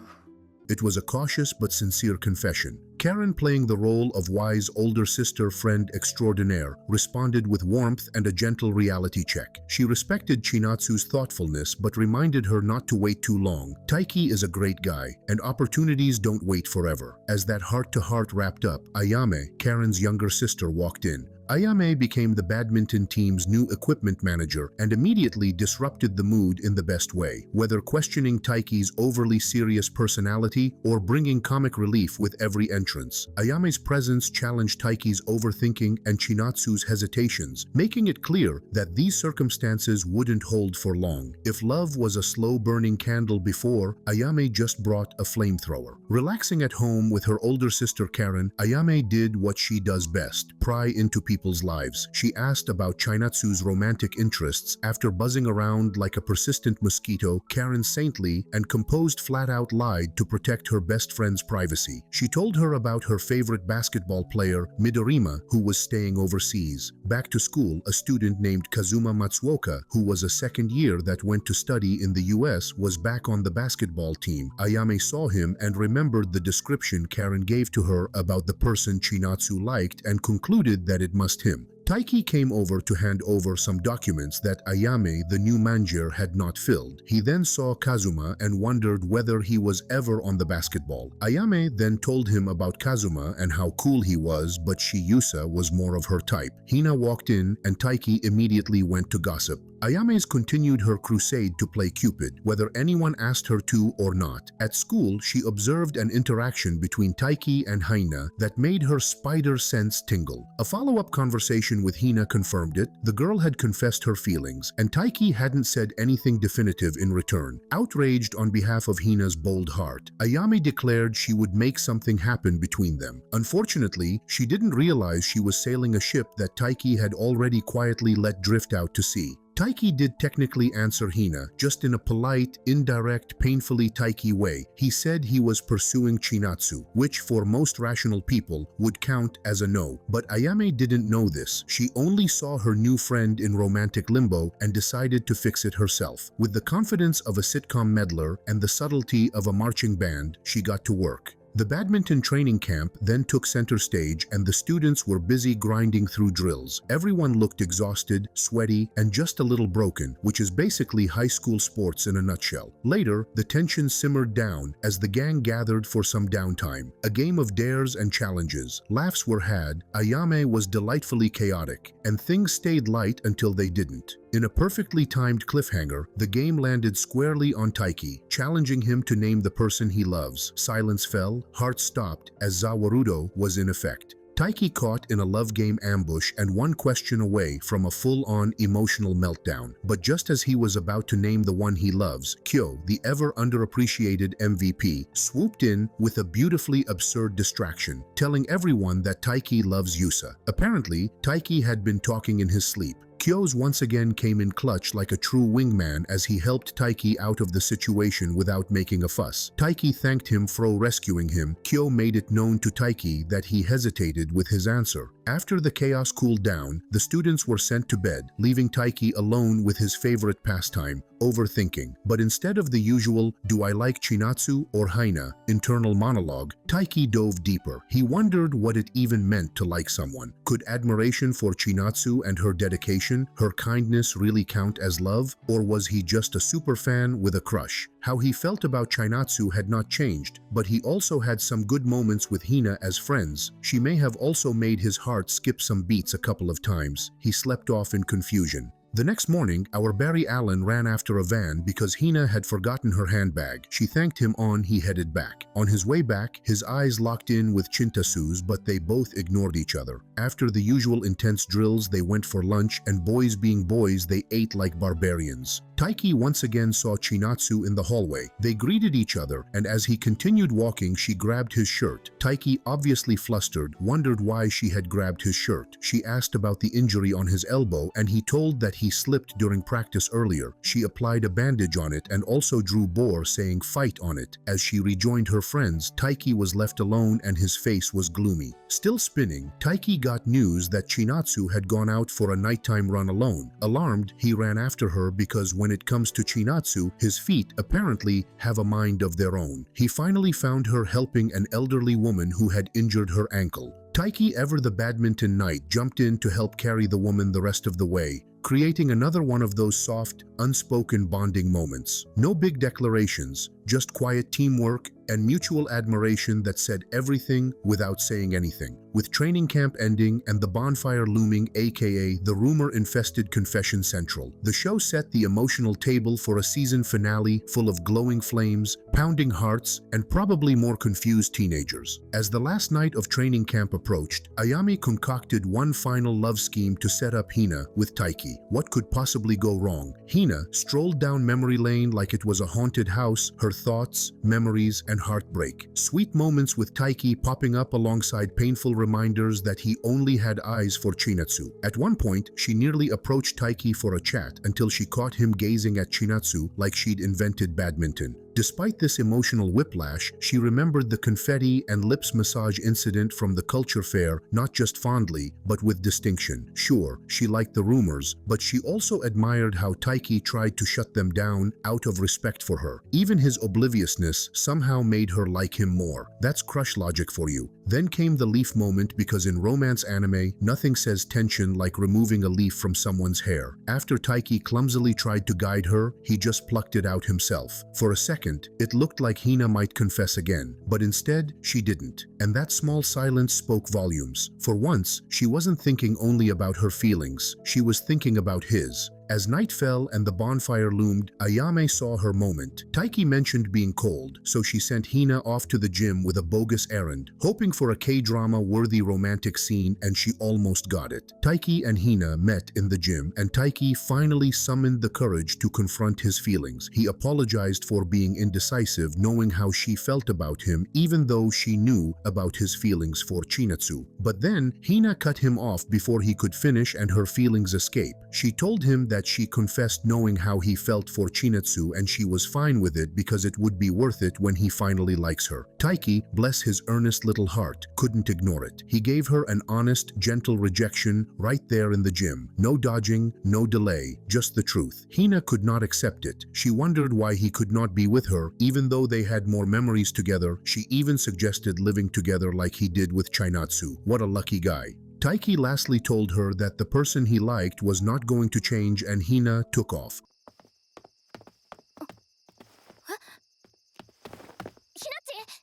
[SPEAKER 1] It was a cautious but sincere confession. Karen, playing the role of wise older sister friend extraordinaire, responded with warmth and a gentle reality check. She respected Chinatsu's thoughtfulness but reminded her not to wait too long. Taiki is a great guy, and opportunities don't wait forever. As that heart-to-heart wrapped up, Ayame, Karen's younger sister, walked in. Ayame became the badminton team's new equipment manager and immediately disrupted the mood in the best way, whether questioning Taiki's overly serious personality or bringing comic relief with every entrance. Ayame's presence challenged Taiki's overthinking and Chinatsu's hesitations, making it clear that these circumstances wouldn't hold for long. If love was a slow-burning candle before, Ayame just brought a flamethrower. Relaxing at home with her older sister Karen, Ayame did what she does best: pry into people's lives. She asked about Chinatsu's romantic interests. After buzzing around like a persistent mosquito, Karen saintly and composed flat-out lied to protect her best friend's privacy. She told her about her favorite basketball player, Midorima, who was staying overseas. Back to school, a student named Kazuma Matsuoka, who was a second year that went to study in the US, was back on the basketball team. Ayame saw him and remembered the description Karen gave to her about the person Chinatsu liked and concluded that it must him. Taiki came over to hand over some documents that Ayame, the new manager, had not filled. He then saw Kazuma and wondered whether he was ever on the basketball. Ayame then told him about Kazuma and how cool he was, but Shiyusa was more of her type. Hina walked in and Taiki immediately went to gossip. Ayame's continued her crusade to play Cupid, whether anyone asked her to or not. At school, she observed an interaction between Taiki and Hina that made her spider sense tingle. A follow-up conversation with Hina confirmed it. The girl had confessed her feelings, and Taiki hadn't said anything definitive in return. Outraged on behalf of Hina's bold heart, Ayame declared she would make something happen between them. Unfortunately, she didn't realize she was sailing a ship that Taiki had already quietly let drift out to sea. Taiki did technically answer Hina, just in a polite, indirect, painfully Taiki way. He said he was pursuing Chinatsu, which for most rational people would count as a no. But Ayame didn't know this. She only saw her new friend in romantic limbo and decided to fix it herself. With the confidence of a sitcom meddler and the subtlety of a marching band, she got to work. The badminton training camp then took center stage and the students were busy grinding through drills. Everyone looked exhausted, sweaty, and just a little broken, which is basically high school sports in a nutshell. Later, the tension simmered down as the gang gathered for some downtime. A game of dares and challenges. Laughs were had, Ayame was delightfully chaotic, and things stayed light until they didn't. In a perfectly timed cliffhanger, the game landed squarely on Taiki, challenging him to name the person he loves. Silence fell, hearts stopped, as Zawarudo was in effect. Taiki caught in a love game ambush and one question away from a full-on emotional meltdown. But just as he was about to name the one he loves, Kyo, the ever underappreciated MVP, swooped in with a beautifully absurd distraction, telling everyone that Taiki loves Yusa. Apparently, Taiki had been talking in his sleep. Kyo's once again came in clutch like a true wingman as he helped Taiki out of the situation without making a fuss. Taiki thanked him for rescuing him. Kyo made it known to Taiki that he hesitated with his answer. After the chaos cooled down, the students were sent to bed, leaving Taiki alone with his favorite pastime, overthinking. But instead of the usual, "Do I like Chinatsu or Hina?" internal monologue, Taiki dove deeper. He wondered what it even meant to like someone. Could admiration for Chinatsu and her dedication, her kindness really count as love? Or was he just a superfan with a crush? How he felt about Chinatsu had not changed, but he also had some good moments with Hina as friends. She may have also made his heart skip some beats a couple of times. He slept off in confusion. The next morning, our Barry Allen ran after a van because Hina had forgotten her handbag. She thanked him he headed back. On his way back, his eyes locked in with Chinatsu's, but they both ignored each other. After the usual intense drills, they went for lunch, and boys being boys, they ate like barbarians. Taiki once again saw Chinatsu in the hallway. They greeted each other, and as he continued walking, she grabbed his shirt. Taiki, obviously flustered, wondered why she had grabbed his shirt. She asked about the injury on his elbow, and he told that he slipped during practice earlier. She applied a bandage on it and also drew bore saying "fight" on it. As she rejoined her friends, Taiki was left alone and his face was gloomy. Still spinning, Taiki got news that Chinatsu had gone out for a nighttime run alone. Alarmed, he ran after her because when it comes to Chinatsu, his feet apparently have a mind of their own. He finally found her helping an elderly woman who had injured her ankle. Taiki, ever the badminton knight, jumped in to help carry the woman the rest of the way, creating another one of those soft, unspoken bonding moments. No big declarations, just quiet teamwork and mutual admiration that said everything without saying anything. With training camp ending and the bonfire looming, aka the rumor-infested confession central, the show set the emotional table for a season finale full of glowing flames, pounding hearts, and probably more confused teenagers. As the last night of training camp approached, Ayame concocted one final love scheme to set up Hina with Taiki. What could possibly go wrong? Hina strolled down memory lane like it was a haunted house, her thoughts, memories, and heartbreak. Sweet moments with Taiki popping up alongside painful reminders that he only had eyes for Chinatsu. At one point, she nearly approached Taiki for a chat until she caught him gazing at Chinatsu like she'd invented badminton. Despite this emotional whiplash, she remembered the confetti and lips massage incident from the culture fair not just fondly, but with distinction. Sure, she liked the rumors, but she also admired how Taiki tried to shut them down out of respect for her. Even his obliviousness somehow made her like him more. That's crush logic for you. Then came the leaf moment, because in romance anime, nothing says tension like removing a leaf from someone's hair. After Taiki clumsily tried to guide her, he just plucked it out himself. For a second, it looked like Hina might confess again, but instead, she didn't. And that small silence spoke volumes. For once, she wasn't thinking only about her feelings, she was thinking about his. As night fell and the bonfire loomed, Ayame saw her moment. Taiki mentioned being cold, so she sent Hina off to the gym with a bogus errand, hoping for a K-drama-worthy romantic scene, and she almost got it. Taiki and Hina met in the gym, and Taiki finally summoned the courage to confront his feelings. He apologized for being indecisive, knowing how she felt about him, even though she knew about his feelings for Chinatsu. But then, Hina cut him off before he could finish and her feelings escape. She told him that she confessed knowing how he felt for Chinatsu and she was fine with it because it would be worth it when he finally likes her. Taiki, bless his earnest little heart, couldn't ignore it. He gave her an honest, gentle rejection right there in the gym. No dodging, no delay, just the truth. Hina could not accept it. She wondered why he could not be with her, even though they had more memories together. She even suggested living together like he did with Chinatsu. What a lucky guy. Taiki lastly told her that the person he liked was not going to change, and Hina took off.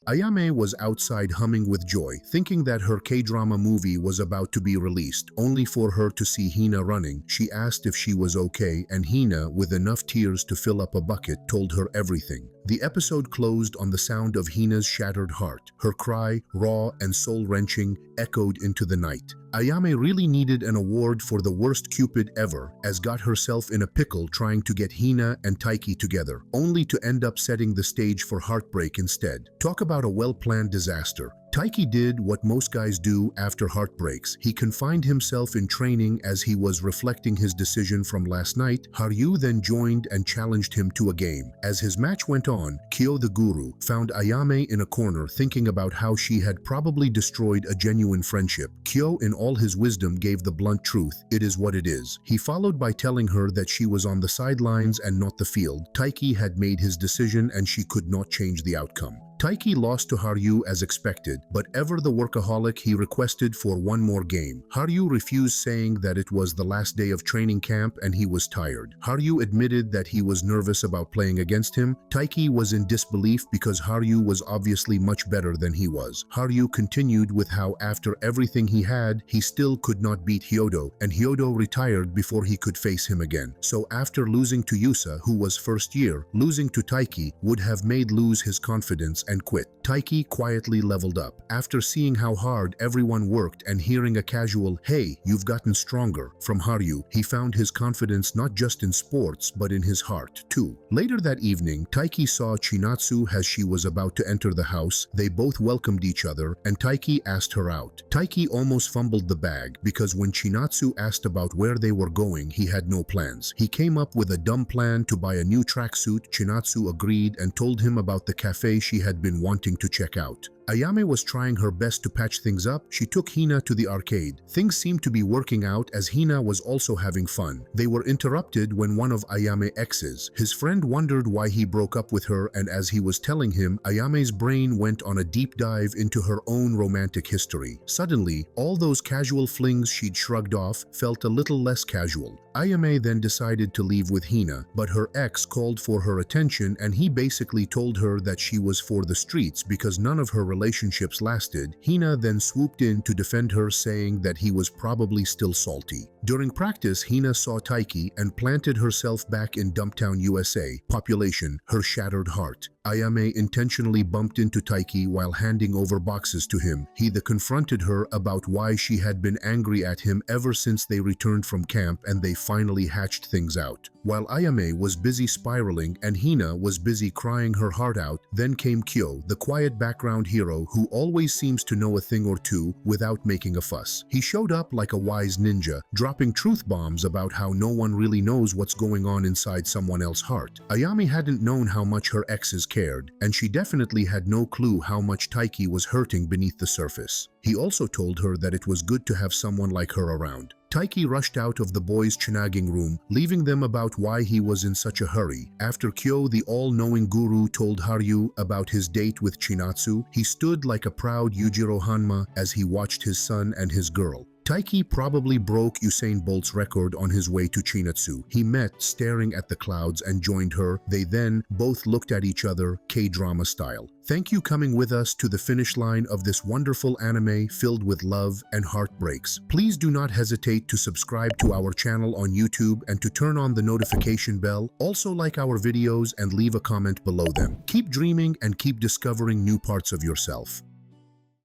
[SPEAKER 1] Ayame was outside humming with joy, thinking that her K-drama movie was about to be released, only for her to see Hina running. She asked if she was okay, and Hina, with enough tears to fill up a bucket, told her everything. The episode closed on the sound of Hina's shattered heart. Her cry, raw and soul-wrenching, echoed into the night. Ayame really needed an award for the worst Cupid ever, as got herself in a pickle trying to get Hina and Taiki together, only to end up setting the stage for heartbreak instead. Talk about a well-planned disaster. Taiki did what most guys do after heartbreaks. He confined himself in training as he was reflecting his decision from last night. Haru then joined and challenged him to a game. As his match went on, Kyo the guru found Ayame in a corner thinking about how she had probably destroyed a genuine friendship. Kyo, in all his wisdom, gave the blunt truth: it is what it is. He followed by telling her that she was on the sidelines and not the field. Taiki had made his decision and she could not change the outcome. Taiki lost to Haru as expected, but ever the workaholic, he requested for one more game. Haru refused, saying that it was the last day of training camp and he was tired. Haru admitted that he was nervous about playing against him. Taiki was in disbelief because Haru was obviously much better than he was. Haru continued with how after everything he had, he still could not beat Hyodo, and Hyodo retired before he could face him again. So after losing to Yusa, who was first year, losing to Taiki would have made lose his confidence and quit. Taiki quietly leveled up. After seeing how hard everyone worked and hearing a casual, "Hey, you've gotten stronger," from Haru, he found his confidence not just in sports but in his heart too. Later that evening, Taiki saw Chinatsu as she was about to enter the house. They both welcomed each other and Taiki asked her out. Taiki almost fumbled the bag because when Chinatsu asked about where they were going, he had no plans. He came up with a dumb plan to buy a new tracksuit. Chinatsu agreed and told him about the cafe she had been wanting to check out. Ayame was trying her best to patch things up. She took Hina to the arcade. Things seemed to be working out as Hina was also having fun. They were interrupted when one of Ayame's exes, his friend, wondered why he broke up with her, and as he was telling him, Ayame's brain went on a deep dive into her own romantic history. Suddenly, all those casual flings she'd shrugged off felt a little less casual. Ayame then decided to leave with Hina, but her ex called for her attention and he basically told her that she was for the streets because none of her relationships lasted. Hina then swooped in to defend her, saying that he was probably still salty. During practice, Hina saw Taiki and planted herself back in Dumptown, USA. Population, her shattered heart. Ayame intentionally bumped into Taiki while handing over boxes to him. He then confronted her about why she had been angry at him ever since they returned from camp and they finally hatched things out. While Ayame was busy spiraling and Hina was busy crying her heart out, then came Kyo, the quiet background hero who always seems to know a thing or two without making a fuss. He showed up like a wise ninja, dropping truth bombs about how no one really knows what's going on inside someone else's heart. Ayame hadn't known how much her exes cared, and she definitely had no clue how much Taiki was hurting beneath the surface. He also told her that it was good to have someone like her around. Taiki rushed out of the boys' chinaging room, leaving them about why he was in such a hurry. After Kyo, the all-knowing guru, told Haru about his date with Chinatsu, he stood like a proud Yujiro Hanma as he watched his son and his girl. Taiki probably broke Usain Bolt's record on his way to Chinatsu. He met staring at the clouds and joined her. They then both looked at each other, K-drama style. Thank you coming with us to the finish line of this wonderful anime filled with love and heartbreaks. Please do not hesitate to subscribe to our channel on YouTube and to turn on the notification bell. Also like our videos and leave a comment below them. Keep dreaming and keep discovering new parts of yourself.